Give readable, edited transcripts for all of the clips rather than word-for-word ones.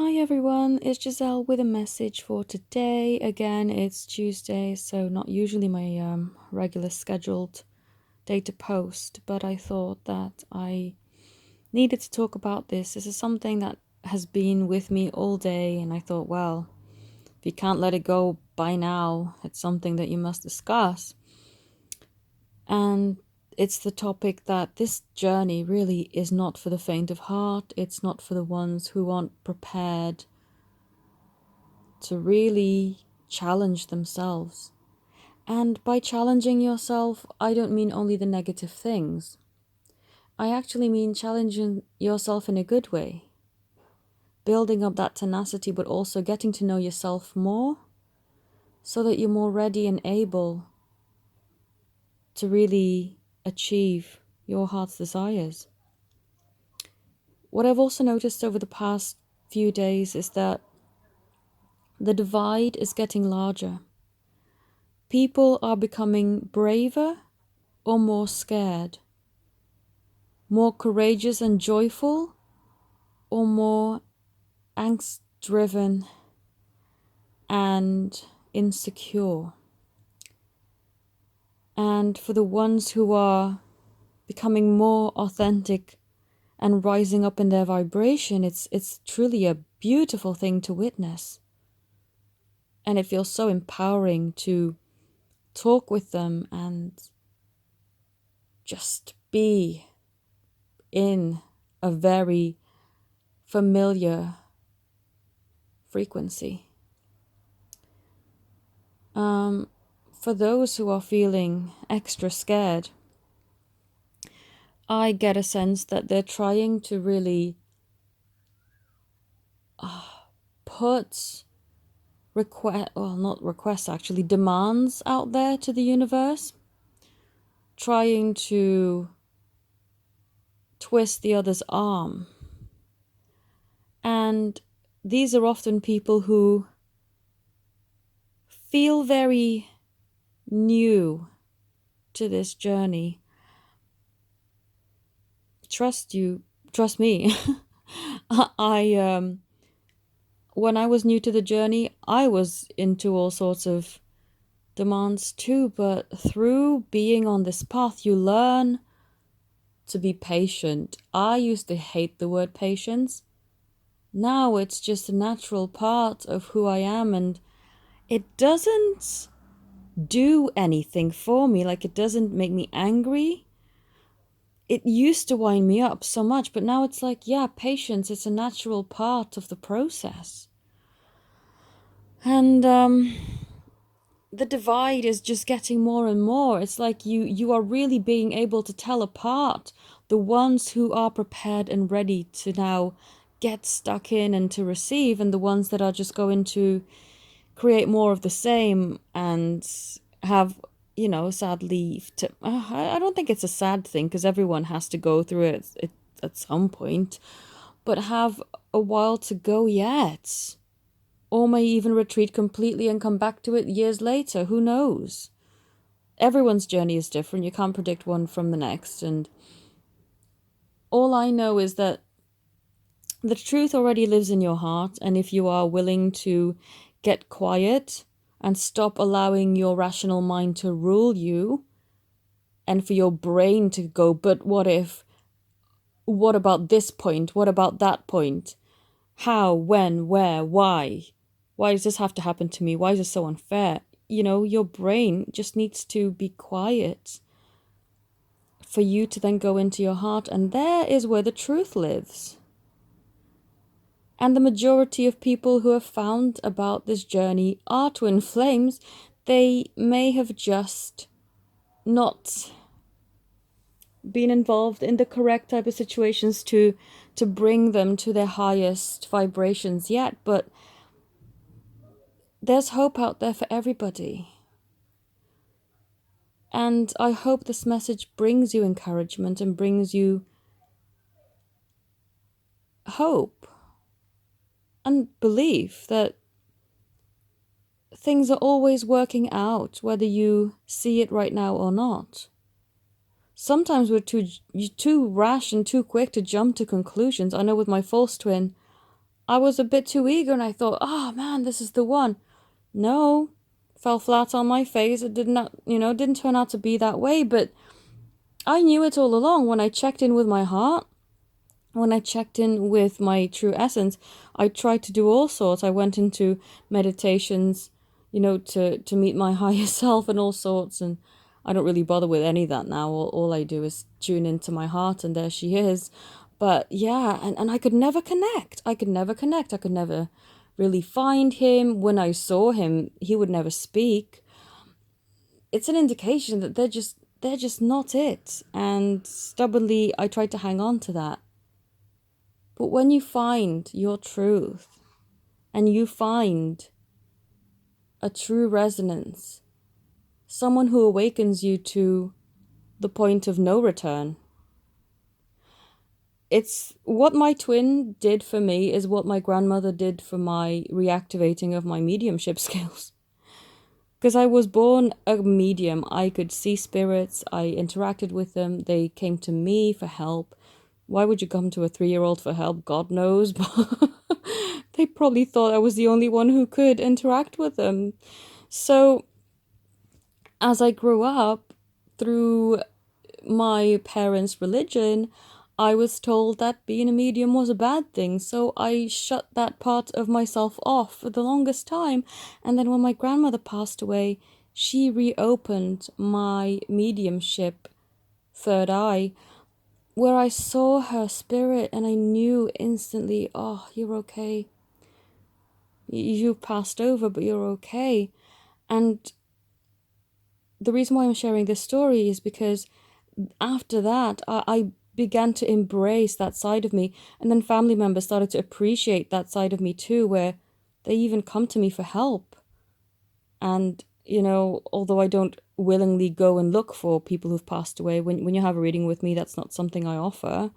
Hi everyone, it's Giselle with a message for today. Again, it's Tuesday, so not usually my regular scheduled day to post, but I thought that I needed to talk about this. This is something that has been with me all day, and I thought, well, if you can't let it go by now, it's something that you must discuss. And it's the topic that this journey really is not for the faint of heart. It's not for the ones who aren't prepared to really challenge themselves. And by challenging yourself, I don't mean only the negative things. I actually mean challenging yourself in a good way, building up that tenacity, but also getting to know yourself more so that you're more ready and able to really achieve your heart's desires. What I've also noticed over the past few days is that the divide is getting larger. People are becoming braver or more scared, more courageous and joyful, or more angst driven and insecure. And for the ones who are becoming more authentic and rising up in their vibration, it's truly a beautiful thing to witness. And it feels so empowering to talk with them and just be in a very familiar frequency. For those who are feeling extra scared, I get a sense that they're trying to really put not requests actually, demands out there to the universe, trying to twist the other's arm. And these are often people who feel very new to this journey. Trust me. I when I was new to the journey, I was into all sorts of demands too, but through being on this path, you learn to be patient. I used to hate the word patience. Now it's just a natural part of who I am, and it doesn't do anything for me. Like, it doesn't make me angry. It used to wind me up so much, but now it's like, yeah, patience, it's a natural part of the process. And the divide is just getting more and more. It's like you are really being able to tell apart the ones who are prepared and ready to now get stuck in and to receive, and the ones that are just going to create more of the same and have, sadly, I don't think it's a sad thing because everyone has to go through it at some point, but have a while to go yet. Or may even retreat completely and come back to it years later. Who knows? Everyone's journey is different. You can't predict one from the next. And all I know is that the truth already lives in your heart. And if you are willing to get quiet and stop allowing your rational mind to rule you, and for your brain to go, but what if? What about this point? What about that point? How, when, where, why? Why does this have to happen to me? Why is this so unfair? Your brain just needs to be quiet for you to then go into your heart, and there is where the truth lives. And the majority of people who have found about this journey are twin flames. They may have just not been involved in the correct type of situations to bring them to their highest vibrations yet, but there's hope out there for everybody. And I hope this message brings you encouragement and brings you hope and belief that things are always working out, whether you see it right now or not. Sometimes we're too rash and too quick to jump to conclusions. I know with my false twin, I was a bit too eager and I thought, oh man, this is the one. No, fell flat on my face. It did not, didn't turn out to be that way, but I knew it all along. When I checked in with my heart, when I checked in with my true essence, I tried to do all sorts. I went into meditations, to meet my higher self and all sorts. And I don't really bother with any of that now. All I do is tune into my heart, and there she is. But yeah, and I could never connect. I could never connect. I could never really find him. When I saw him, he would never speak. It's an indication that they're just not it. And stubbornly, I tried to hang on to that. But when you find your truth and you find a true resonance, someone who awakens you to the point of no return, it's what my twin did for me is what my grandmother did for my reactivating of my mediumship skills. Because I was born a medium. I could see spirits, I interacted with them, they came to me for help. Why would you come to a 3-year-old for help? God knows, but they probably thought I was the only one who could interact with them. So, as I grew up, through my parents' religion, I was told that being a medium was a bad thing. So I shut that part of myself off for the longest time. And then when my grandmother passed away, she reopened my mediumship third eye, where I saw her spirit and I knew instantly, oh, you're okay. You passed over, but you're okay. And the reason why I'm sharing this story is because after that, I began to embrace that side of me. And then family members started to appreciate that side of me too, where they even come to me for help. And, although I don't willingly go and look for people who've passed away, when you have a reading with me, that's not something I offer.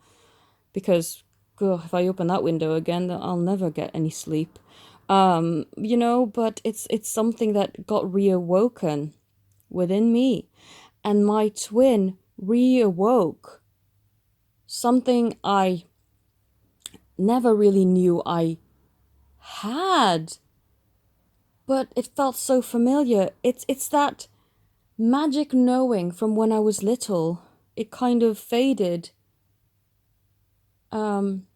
Because, if I open that window again, I'll never get any sleep. But it's something that got reawoken within me. And my twin reawoke something I never really knew I had, but it felt so familiar. It's that magic knowing from when I was little. It kind of faded around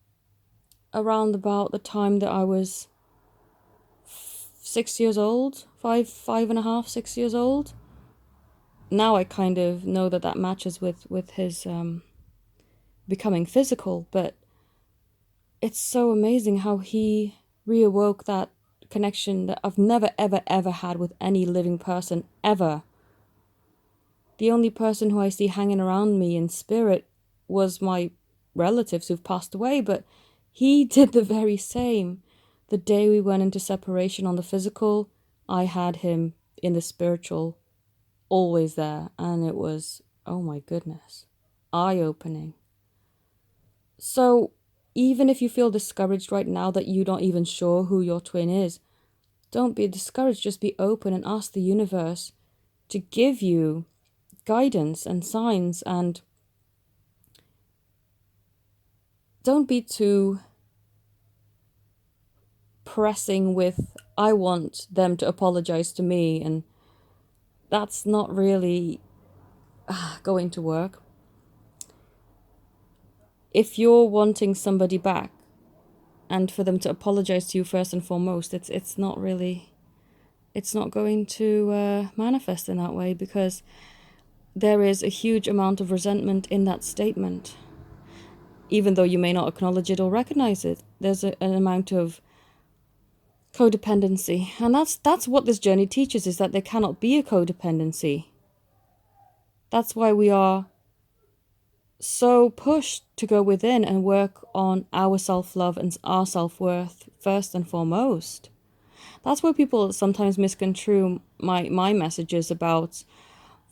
about the time that I was 6 years old, five and a half, 6 years old. Now I kind of know that matches with his becoming physical, but it's so amazing how he reawoke that connection that I've never, ever, ever had with any living person, ever. The only person who I see hanging around me in spirit was my relatives who've passed away, but he did the very same. The day we went into separation on the physical, I had him in the spiritual, always there, and it was, oh my goodness, eye-opening. So even if you feel discouraged right now that you're not even sure who your twin is, don't be discouraged. Just be open and ask the universe to give you guidance and signs, and don't be too pressing with, I want them to apologize to me, and that's not really going to work. If you're wanting somebody back and for them to apologize to you first and foremost, it's not going to manifest in that way, because there is a huge amount of resentment in that statement. Even though you may not acknowledge it or recognize it, there's an amount of codependency. And that's what this journey teaches, is that there cannot be a codependency. That's why we are so pushed to go within and work on our self-love and our self-worth first and foremost. That's where people sometimes misconstrue my messages about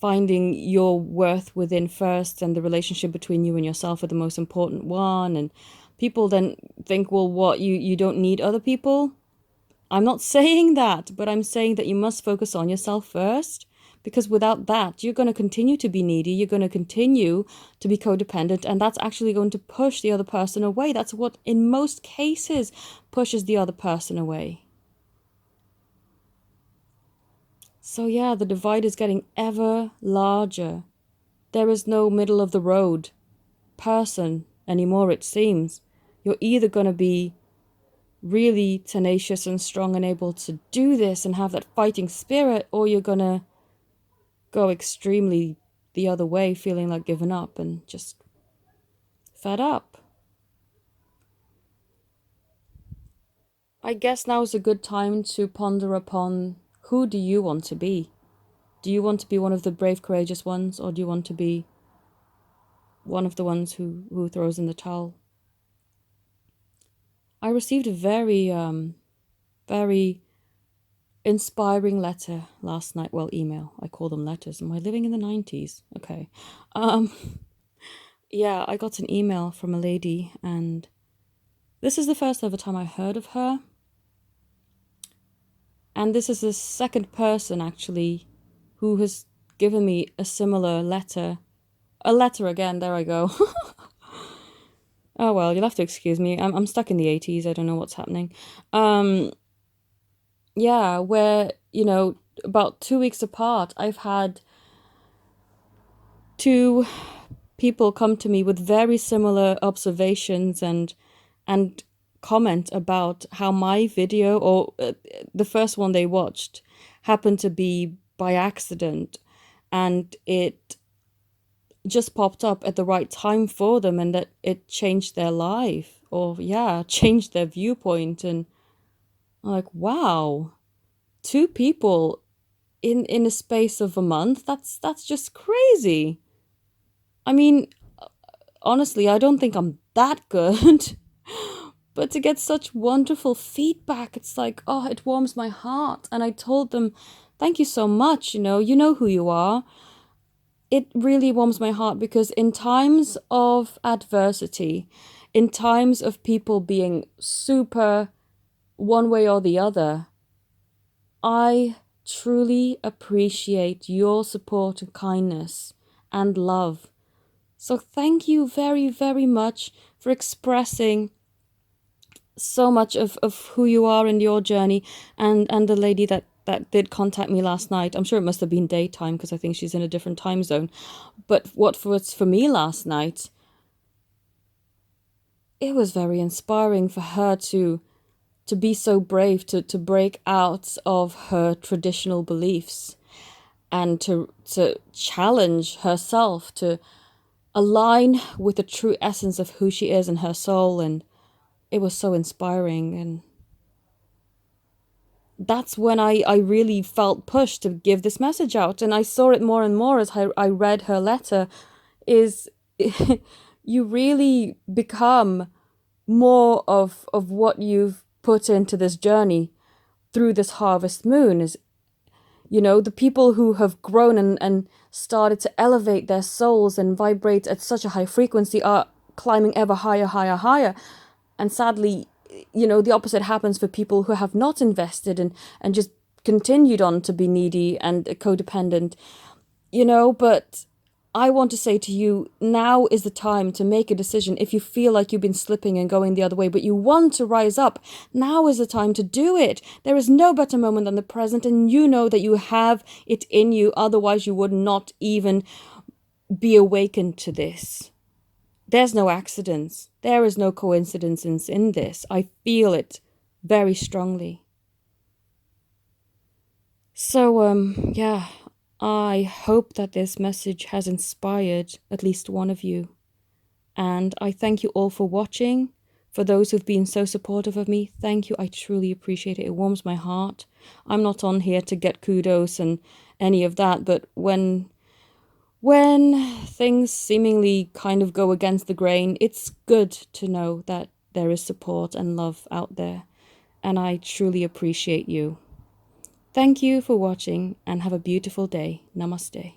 finding your worth within first, and the relationship between you and yourself are the most important one. And people then think, well, what, you don't need other people? I'm not saying that, but I'm saying that you must focus on yourself first, Because without that, you're going to continue to be needy, you're going to continue to be codependent, and that's actually going to push the other person away. That's what, in most cases, pushes the other person away. So yeah, the divide is getting ever larger. There is no middle of the road person anymore, it seems. You're either going to be really tenacious and strong and able to do this and have that fighting spirit, or you're going to go extremely the other way, feeling like giving up and just fed up. I guess now is a good time to ponder upon, who do you want to be? Do you want to be one of the brave, courageous ones, or do you want to be one of the ones who throws in the towel? I received a very inspiring letter last night. Well, email. I call them letters. Am I living in the 90s? Okay. Yeah, I got an email from a lady, and this is the first ever time I heard of her. And this is the second person, actually, who has given me a similar letter. A letter again, there I go. Oh well, you'll have to excuse me. I'm stuck in the 80s. I don't know what's happening. Yeah, where, about 2 weeks apart, I've had two people come to me with very similar observations and comment about how my video, or the first one they watched, happened to be by accident, and it just popped up at the right time for them, and that it changed their life, or changed their viewpoint. And I'm like, wow, two people in a space of a month, that's just crazy. I mean, honestly, I don't think I'm that good. But to get such wonderful feedback, it's like, oh, it warms my heart. And I told them, thank you so much, you know who you are. It really warms my heart, because in times of adversity, in times of people being super one way or the other, I truly appreciate your support and kindness and love. So thank you very, very much for expressing so much of who you are in your journey. And the lady that did contact me last night, I'm sure it must have been daytime, because I think she's in a different time zone. But what was for me last night, it was very inspiring for her to be so brave, to break out of her traditional beliefs, and to challenge herself, to align with the true essence of who she is and her soul. And it was so inspiring. And that's when I really felt pushed to give this message out. And I saw it more and more as I read her letter, is you really become more of what you've put into this journey through this harvest moon. Is, the people who have grown and started to elevate their souls and vibrate at such a high frequency are climbing ever higher, higher, higher. And sadly, the opposite happens for people who have not invested and just continued on to be needy and codependent. But I want to say to you, now is the time to make a decision. If you feel like you've been slipping and going the other way, but you want to rise up, now is the time to do it. There is no better moment than the present, and you know that you have it in you. Otherwise, you would not even be awakened to this. There's no accidents. There is no coincidences in this. I feel it very strongly. So, I hope that this message has inspired at least one of you. And I thank you all for watching. For those who've been so supportive of me, thank you. I truly appreciate it. It warms my heart. I'm not on here to get kudos and any of that, but when things seemingly kind of go against the grain, it's good to know that there is support and love out there. And I truly appreciate you. Thank you for watching, and have a beautiful day. Namaste.